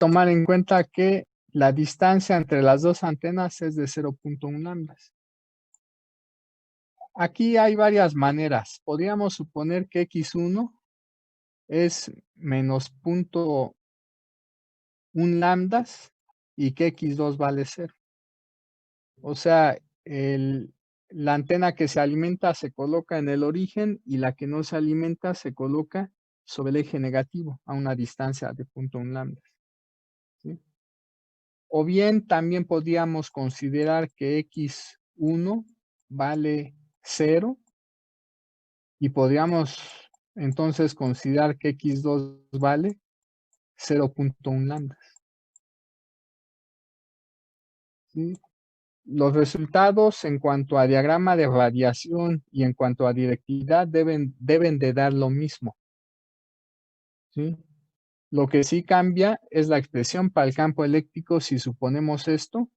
tomar en cuenta que la distancia entre las dos antenas es de 0.1 lambdas. Aquí hay varias maneras. Podríamos suponer que x1 es menos 0.1 lambdas y que x2 vale 0. O sea, la antena que se alimenta se coloca en el origen y la que no se alimenta se coloca sobre el eje negativo a una distancia de 0.1 lambdas. ¿Sí? O bien también podríamos considerar que x1 vale 0 y podríamos entonces considerar que x2 vale 0.1 lambdas. ¿Sí? Los resultados en cuanto a diagrama de radiación y en cuanto a directividad deben de dar lo mismo. ¿Sí? Lo que sí cambia es la expresión para el campo eléctrico si suponemos esto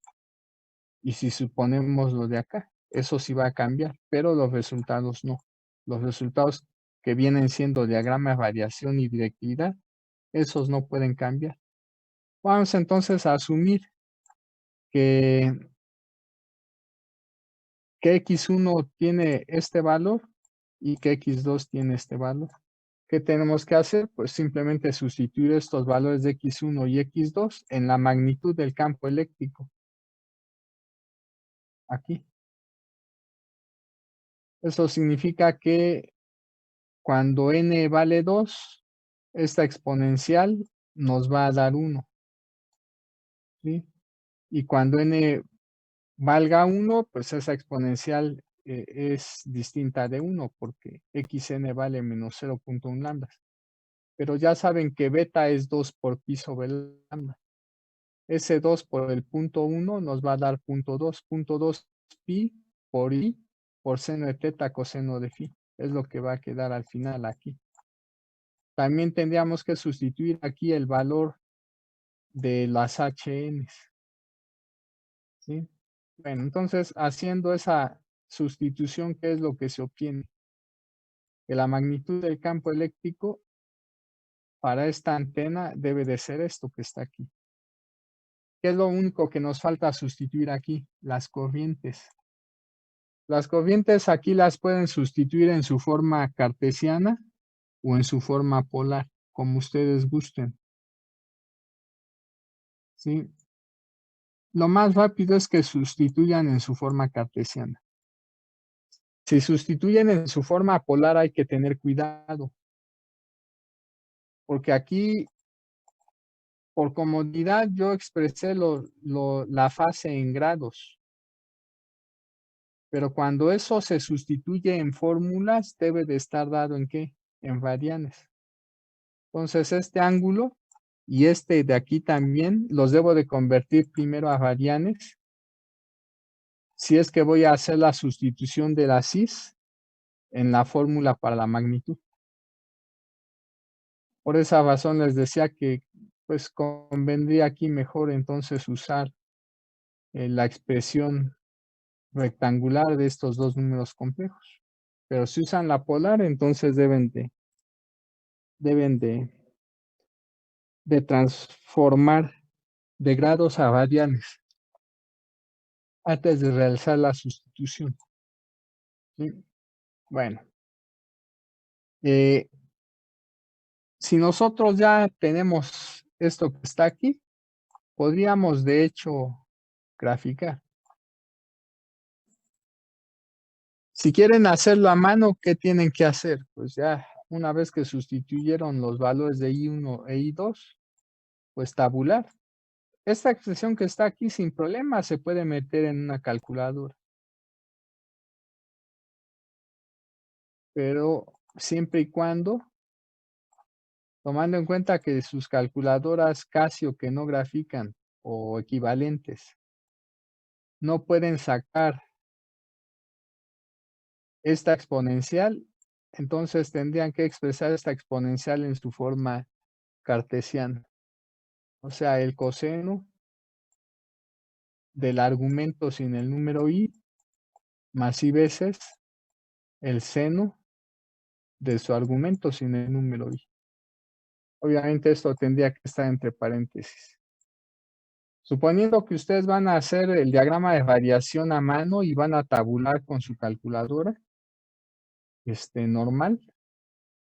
y si suponemos lo de acá. Eso sí va a cambiar, pero los resultados no. Los resultados que vienen siendo diagrama de radiación y directividad, esos no pueden cambiar. Vamos entonces a asumir que x1 tiene este valor y que x2 tiene este valor. ¿Qué tenemos que hacer? Pues simplemente sustituir estos valores de x1 y x2 en la magnitud del campo eléctrico. Aquí. Eso significa que cuando n vale 2, esta exponencial nos va a dar 1. ¿Sí? Y cuando n valga 1, pues esa exponencial es distinta de 1 porque xn vale menos 0.1 lambdas. Pero ya saben que beta es 2 por pi sobre lambda. Ese 2 por el punto 1 nos va a dar punto 2 pi por i por seno de teta coseno de phi. Es lo que va a quedar al final aquí. También tendríamos que sustituir aquí el valor de las HN. ¿Sí? Bueno, entonces haciendo esa sustitución, ¿qué es lo que se obtiene? Que la magnitud del campo eléctrico para esta antena debe de ser esto que está aquí. ¿Qué es lo único que nos falta sustituir aquí? Las corrientes. Las corrientes aquí las pueden sustituir en su forma cartesiana o en su forma polar, como ustedes gusten. ¿Sí? Lo más rápido es que sustituyan en su forma cartesiana. Si sustituyen en su forma polar hay que tener cuidado, porque aquí, por comodidad, yo expresé la fase en grados, pero cuando eso se sustituye en fórmulas, debe de estar dado ¿en qué? En radianes. Entonces, este ángulo y este de aquí también los debo de convertir primero a radianes. Si es que voy a hacer la sustitución de la cis en la fórmula para la magnitud. Por esa razón les decía que pues convendría aquí mejor entonces usar la expresión rectangular de estos dos números complejos. Pero si usan la polar, entonces deben de transformar de grados a radianes antes de realizar la sustitución. ¿Sí? Bueno, si nosotros ya tenemos esto que está aquí, podríamos de hecho graficar. Si quieren hacerlo a mano, ¿qué tienen que hacer? Pues ya una vez que sustituyeron los valores de I1 e I2, pues tabular. Esta expresión que está aquí sin problema se puede meter en una calculadora. Pero siempre y cuando, tomando en cuenta que sus calculadoras Casio que no grafican o equivalentes, no pueden sacar esta exponencial, entonces tendrían que expresar esta exponencial en su forma cartesiana. O sea, el coseno del argumento sin el número i más i veces el seno de su argumento sin el número i. Obviamente esto tendría que estar entre paréntesis. Suponiendo que ustedes van a hacer el diagrama de variación a mano y van a tabular con su calculadora, normal,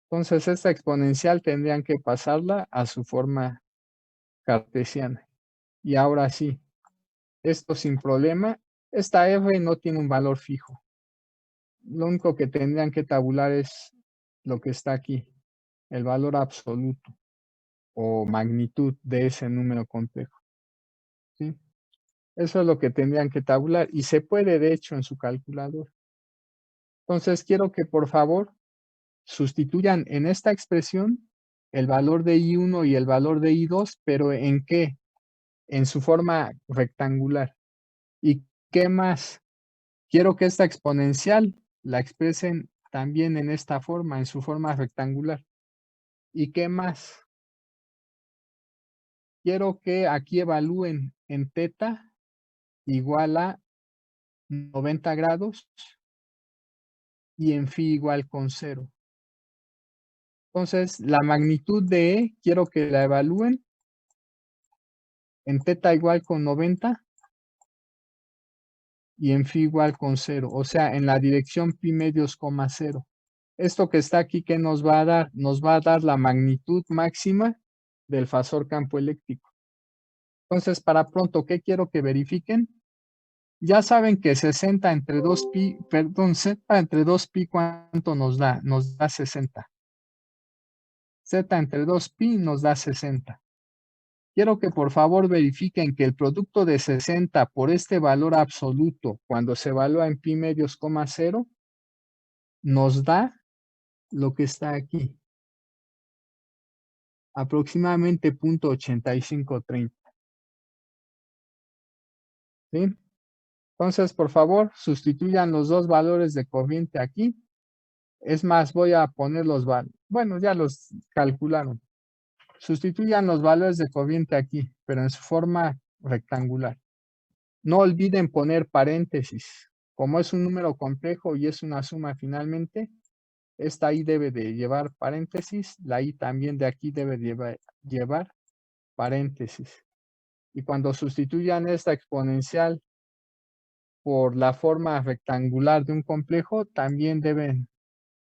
entonces esta exponencial tendrían que pasarla a su forma cartesiana. Y ahora sí, esto sin problema, esta f no tiene un valor fijo. Lo único que tendrían que tabular es lo que está aquí, el valor absoluto o magnitud de ese número complejo, ¿sí? Eso es lo que tendrían que tabular y se puede, de hecho, en su calculadora. Entonces, quiero que por favor sustituyan en esta expresión el valor de I1 y el valor de I2, pero ¿en qué? En su forma rectangular. ¿Y qué más? Quiero que esta exponencial la expresen también en esta forma, en su forma rectangular. ¿Y qué más? Quiero que aquí evalúen en teta igual a 90 grados y en phi igual con 0. Entonces, la magnitud de E quiero que la evalúen en teta igual con 90 y en phi igual con 0, o sea, en la dirección pi medios, 0. Esto que está aquí, ¿qué nos va a dar? Nos va a dar la magnitud máxima del fasor campo eléctrico. Entonces, para pronto, ¿qué quiero que verifiquen? Ya saben que 60 entre 2pi, perdón, z entre 2pi, ¿cuánto nos da? Nos da 60. Z entre 2pi nos da 60. Quiero que por favor verifiquen que el producto de 60 por este valor absoluto, cuando se evalúa en pi medios, 0, nos da lo que está aquí, aproximadamente 0.8530. ¿Sí? Entonces, por favor, sustituyan los dos valores de corriente aquí. Es más, voy a poner los valores. Bueno, ya los calcularon. Sustituyan los valores de corriente aquí, pero en su forma rectangular. No olviden poner paréntesis. Como es un número complejo y es una suma finalmente, esta I debe de llevar paréntesis, la I también de aquí debe llevar paréntesis. Y cuando sustituyan esta exponencial por la forma rectangular de un complejo, también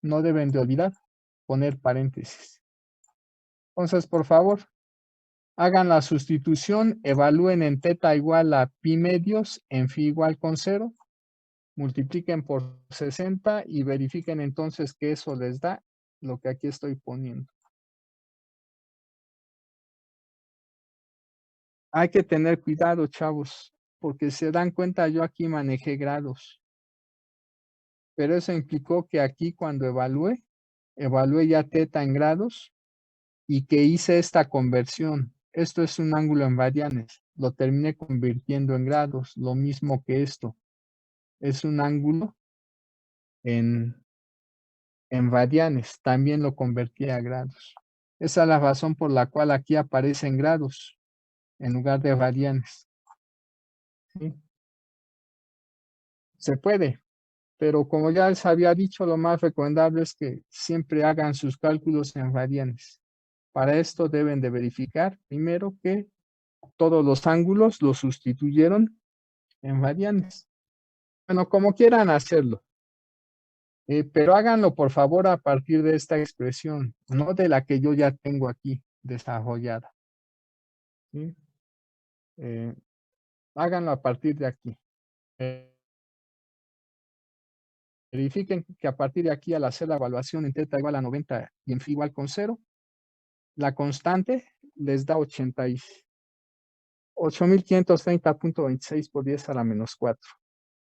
no deben de olvidar poner paréntesis. Entonces, por favor, hagan la sustitución, evalúen en teta igual a pi medios, en phi igual con 0, multipliquen por 60 y verifiquen entonces que eso les da lo que aquí estoy poniendo. Hay que tener cuidado, chavos, porque se dan cuenta, yo aquí manejé grados, pero eso implicó que aquí cuando evalué ya teta en grados y que hice esta conversión. Esto es un ángulo en radianes, lo terminé convirtiendo en grados, lo mismo que esto. Es un ángulo en radianes, también lo convertí a grados. Esa es la razón por la cual aquí aparecen grados en lugar de radianes. ¿Sí? Se puede, pero como ya les había dicho, lo más recomendable es que siempre hagan sus cálculos en radianes. Para esto deben de verificar primero que todos los ángulos los sustituyeron en radianes. Bueno, como quieran hacerlo, pero háganlo por favor a partir de esta expresión, no de la que yo ya tengo aquí desarrollada. ¿Sí? Eh, háganlo a partir de aquí. Verifiquen que a partir de aquí, al hacer la evaluación en teta igual a 90 y en phi igual con 0, la constante les da 8.530.26 por 10 a la menos 4.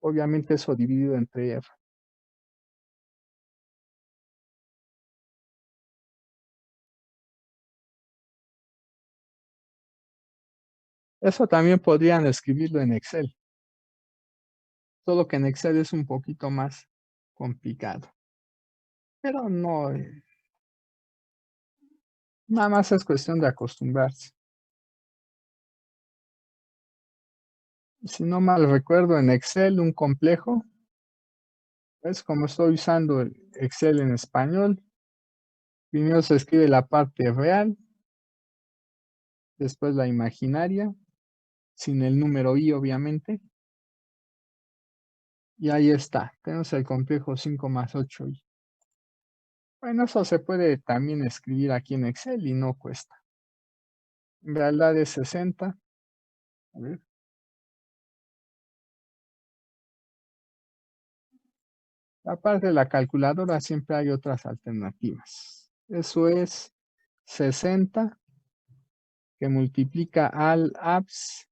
Obviamente eso dividido entre R. Eso también podrían escribirlo en Excel, solo que en Excel es un poquito más complicado. Pero no, nada más es cuestión de acostumbrarse. Si no mal recuerdo, en Excel un complejo, es como estoy usando el Excel en español. Primero se escribe la parte real, después la imaginaria, sin el número i, obviamente. Y ahí está, tenemos el complejo 5 más 8i. Bueno, eso se puede también escribir aquí en Excel y no cuesta. En realidad es 60. A ver. Aparte de la calculadora, siempre hay otras alternativas. Eso es 60 que multiplica al apps.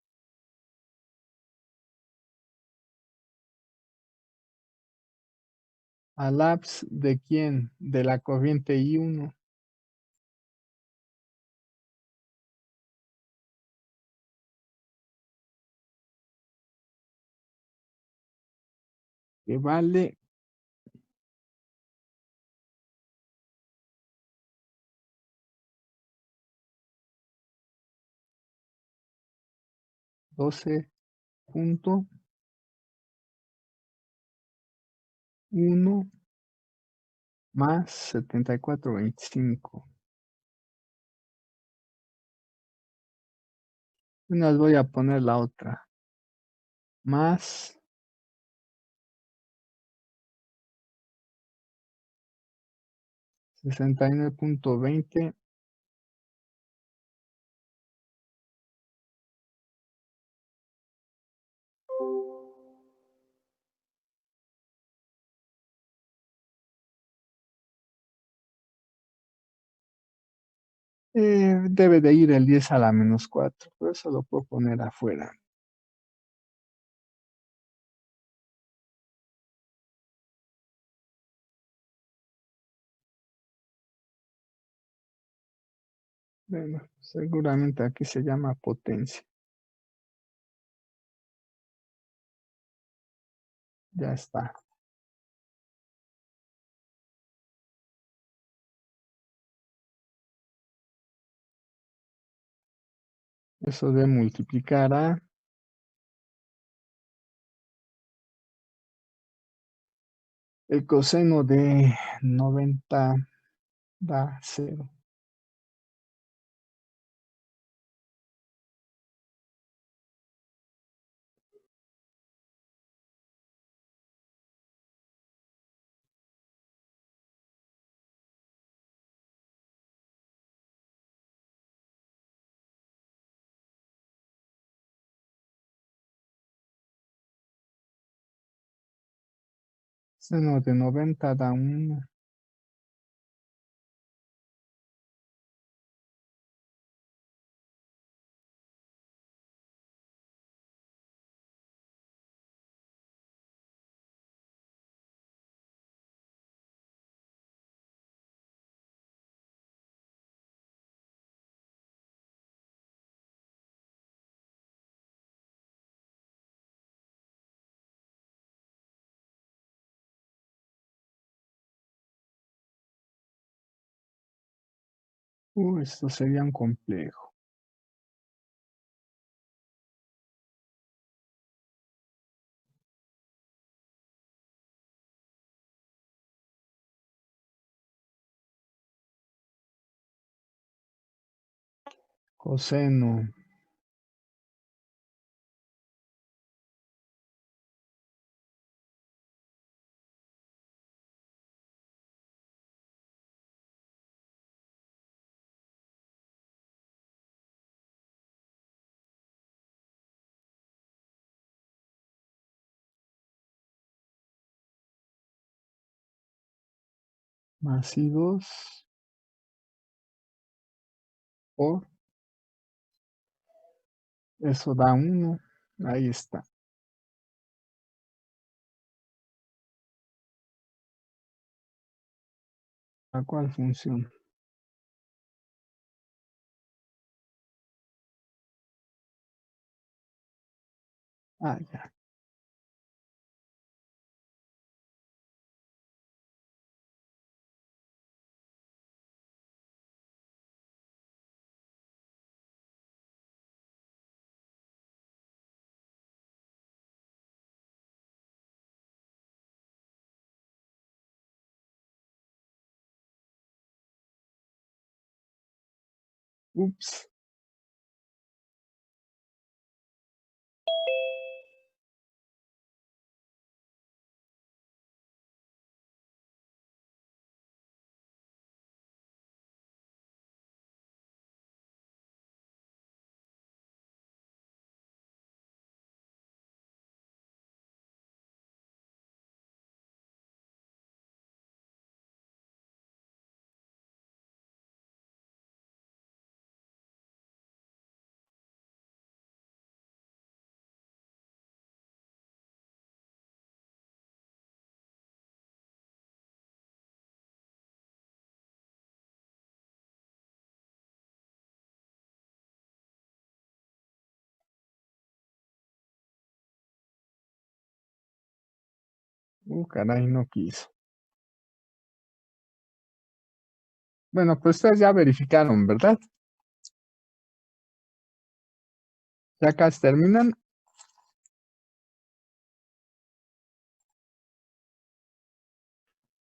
¿Al apps de quién? De la corriente I1, que vale 12.1 más 74.25. Unas voy a poner la otra. Más 69.20. Debe de ir el 10 a la menos 4, por eso lo puedo poner afuera. Bueno, seguramente aquí se llama potencia. Ya está. Eso de multiplicar a el coseno de 90 da 0. Seno de 90 da 1. Esto sería un complejo. Coseno más I2 por eso da 1. Ahí está. ¿A cuál función? Ah, ya. Ups. Caray, no quiso. Bueno, pues ustedes ya verificaron, ¿verdad? Ya casi terminan.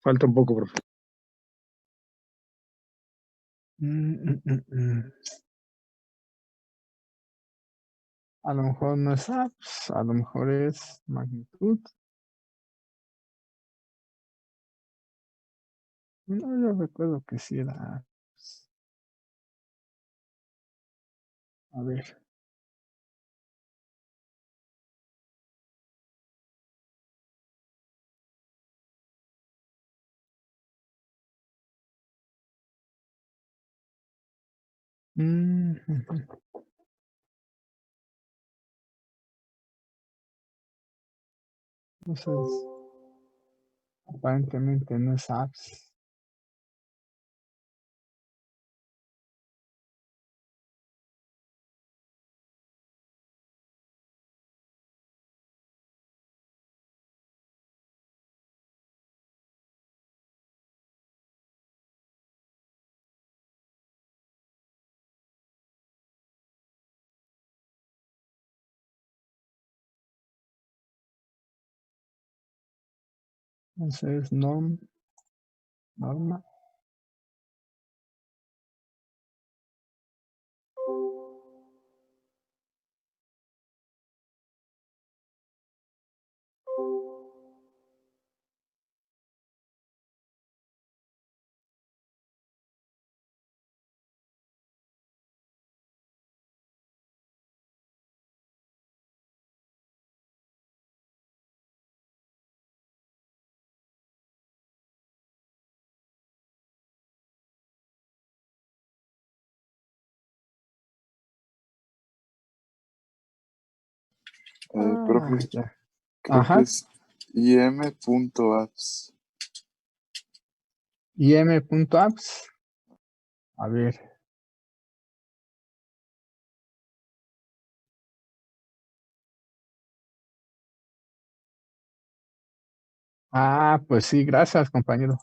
Falta un poco, profe. Mm, mm, mm, mm. A lo mejor no es apps, a lo mejor es magnitud. No, yo recuerdo que sí era apps. A ver. Ujú. Entonces, aparentemente no es apps. Entonces, norma. Profe, Ya. creo que Ajá. es im.apps. im.apps. A ver. Pues sí, gracias, compañero.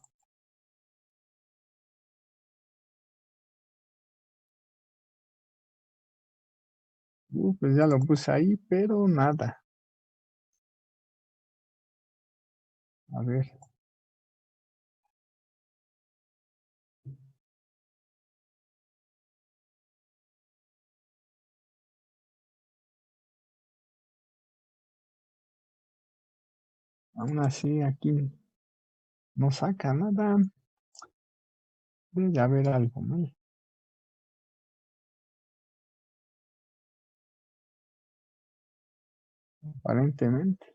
Pues ya lo puse ahí, pero nada. A ver. Aún así, aquí no saca nada. Debe haber algo mal. Aparentemente,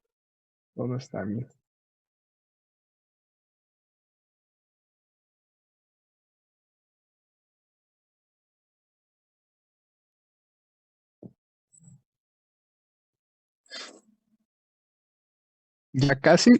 todo está bien. Ya casi.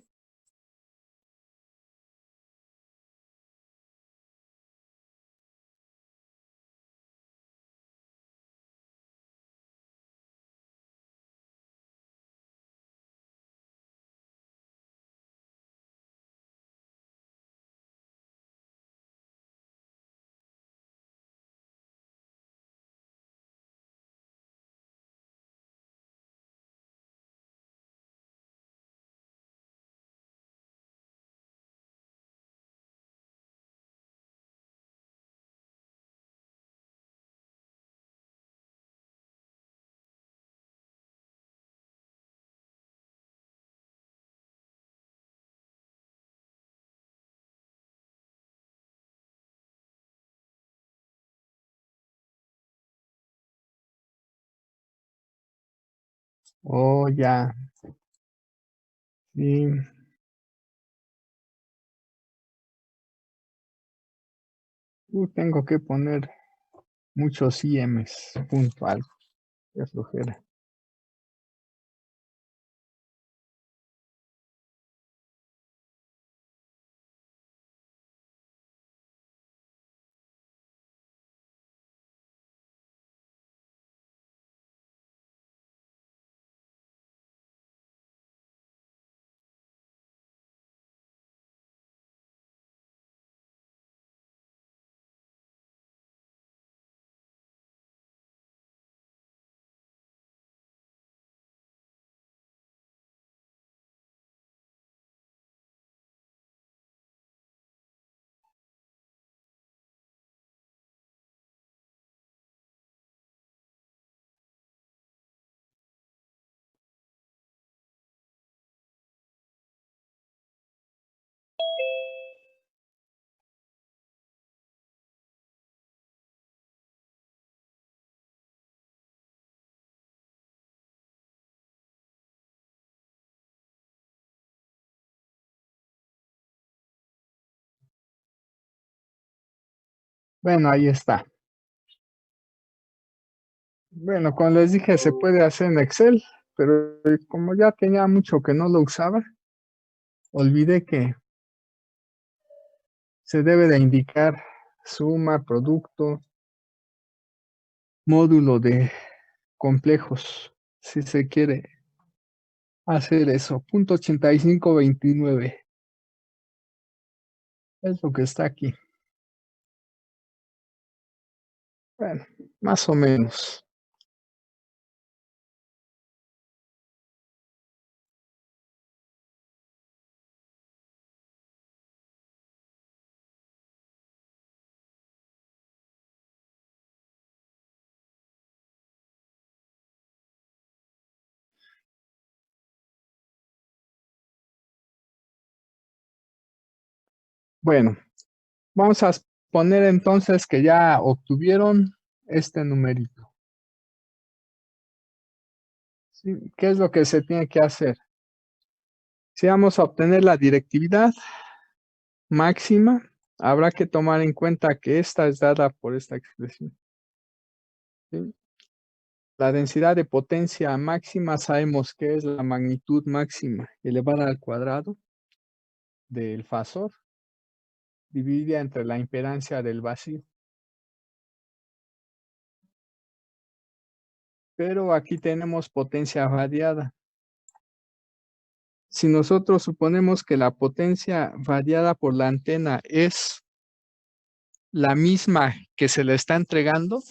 Oh, ya. Sí. Tengo que poner muchos IMs. Punto algo. Qué flojera. Bueno, ahí está. Bueno, como les dije, se puede hacer en Excel, pero como ya tenía mucho que no lo usaba, olvidé que se debe de indicar suma, producto, módulo de complejos, si se quiere hacer eso. Punto 8529 es lo que está aquí. Bueno, más o menos. Bueno, vamos a poner entonces que ya obtuvieron este numerito. ¿Sí? ¿Qué es lo que se tiene que hacer? Si vamos a obtener la directividad máxima, habrá que tomar en cuenta que esta es dada por esta expresión. ¿Sí? La densidad de potencia máxima sabemos que es la magnitud máxima elevada al cuadrado del fasor dividida entre la impedancia del vacío. Pero aquí tenemos potencia radiada. Si nosotros suponemos que la potencia radiada por la antena es la misma que se le está entregando,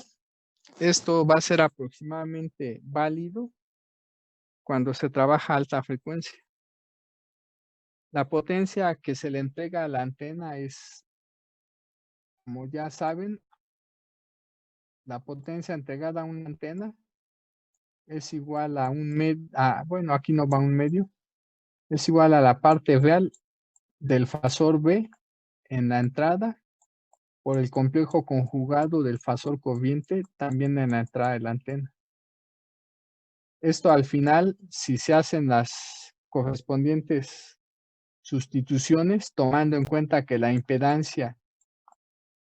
esto va a ser aproximadamente válido cuando se trabaja a alta frecuencia. La potencia que se le entrega a la antena es, como ya saben, la potencia entregada a una antena es igual a un medio, bueno, aquí no va un medio, es igual a la parte real del fasor B en la entrada por el complejo conjugado del fasor corriente también en la entrada de la antena. Esto al final, si se hacen las correspondientes sustituciones, tomando en cuenta que la impedancia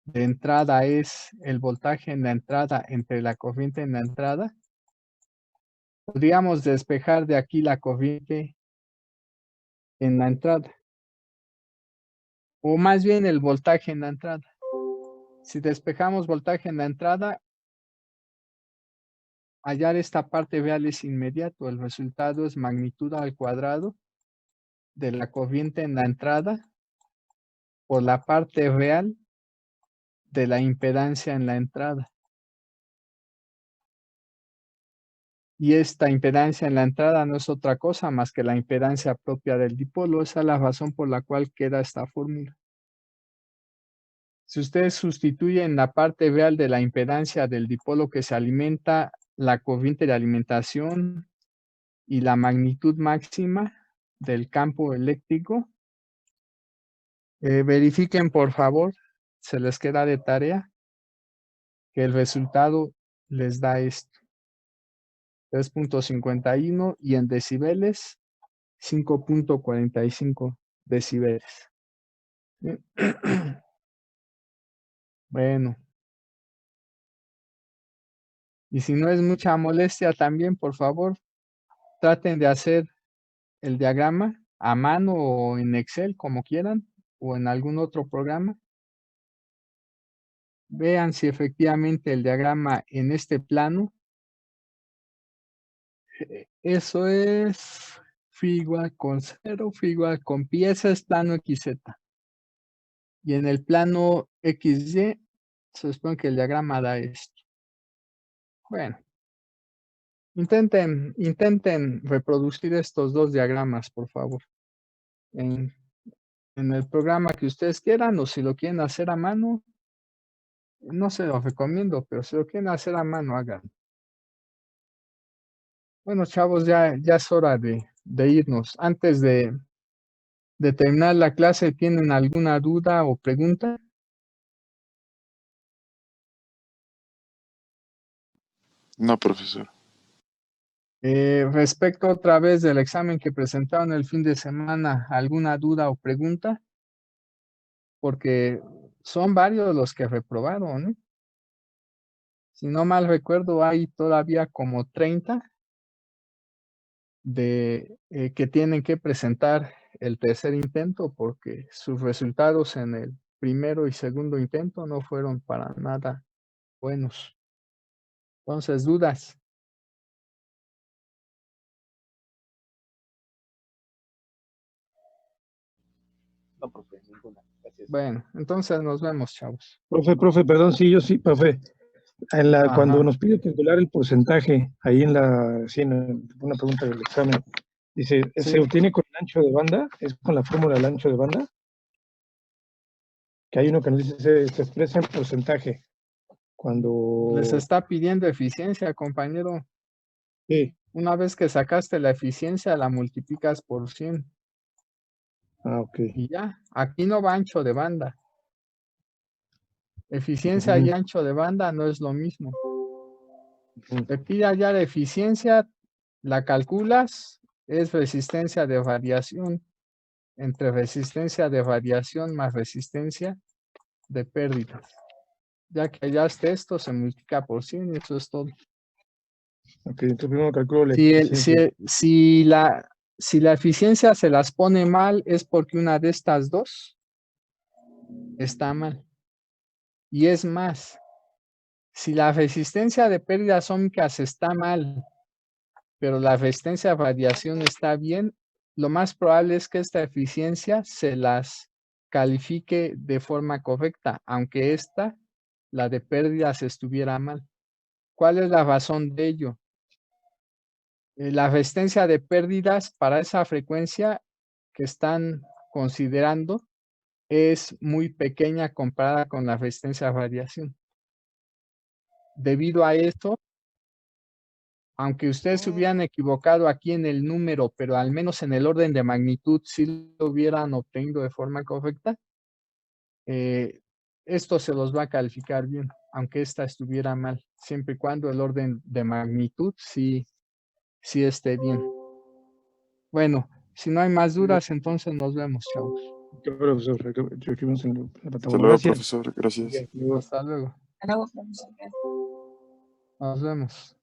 de entrada es el voltaje en la entrada entre la corriente en la entrada, podríamos despejar de aquí la corriente en la entrada, o más bien el voltaje en la entrada. Si despejamos voltaje en la entrada, hallar esta parte real es inmediato. El resultado es magnitud al cuadrado de la corriente en la entrada por la parte real de la impedancia en la entrada. Y esta impedancia en la entrada no es otra cosa más que la impedancia propia del dipolo. Esa es la razón por la cual queda esta fórmula. Si ustedes sustituyen la parte real de la impedancia del dipolo que se alimenta, la corriente de alimentación y la magnitud máxima del campo eléctrico, verifiquen por favor, se les queda de tarea, que el resultado les da esto, 3.51 y en decibeles, 5.45 decibeles. ¿Sí? Bueno, y si no es mucha molestia también, por favor, traten de hacer el diagrama a mano o en Excel, como quieran, o en algún otro programa. Vean si efectivamente el diagrama en este plano, eso es phi igual con 0, phi igual con pi, ese es plano XZ. Y en el plano XY, se supone que el diagrama da esto. Bueno, intenten reproducir estos dos diagramas, por favor, en, en el programa que ustedes quieran, o si lo quieren hacer a mano, no se los recomiendo, pero si lo quieren hacer a mano, hagan. Bueno, chavos, ya es hora de irnos. Antes de terminar la clase, ¿tienen alguna duda o pregunta? No, profesor. Respecto otra vez del examen que presentaron el fin de semana, ¿alguna duda o pregunta? Porque son varios los que reprobaron, ¿eh? Si no mal recuerdo, hay todavía como 30 que tienen que presentar el tercer intento porque sus resultados en el primero y segundo intento no fueron para nada buenos. Entonces, dudas. No, profe, ninguna. Gracias. Bueno, entonces nos vemos, chavos. Profe, perdón, sí, yo sí, profe. Cuando Ajá. nos pide calcular el porcentaje, ahí en una pregunta del examen, dice, Sí. ¿se obtiene con el ancho de banda? ¿Es con la fórmula del ancho de banda? Que hay uno que nos dice, se expresa en porcentaje. Cuando... Les está pidiendo eficiencia, compañero. Sí. Una vez que sacaste la eficiencia, la multiplicas por 100. Ah, ok. Y ya, aquí no va ancho de banda. Eficiencia y ancho de banda no es lo mismo. Te pide ya la eficiencia, la calculas, es resistencia de variación entre resistencia de variación más resistencia de pérdidas. Ya que hallaste esto, se multiplica por 100 y eso es todo. Ok, entonces primero calculo la Si eficiencia. si la eficiencia se las pone mal, es porque una de estas dos está mal. Y es más, si la resistencia de pérdidas ómicas está mal, pero la resistencia de variación está bien, lo más probable es que esta eficiencia se las califique de forma correcta, aunque esta, la de pérdidas, estuviera mal. ¿Cuál es la razón de ello? La resistencia de pérdidas para esa frecuencia que están considerando es muy pequeña comparada con la resistencia de variación. Debido a esto, aunque ustedes se hubieran equivocado aquí en el número, pero al menos en el orden de magnitud sí lo hubieran obtenido de forma correcta, esto se los va a calificar bien, aunque esta estuviera mal, siempre y cuando el orden de magnitud sí esté bien. Bueno, si no hay más dudas, entonces nos vemos, chavos. Profesor, aquí vemos en la Hasta plataforma. luego, Gracias. profesor. Gracias. Hasta luego. Nos vemos.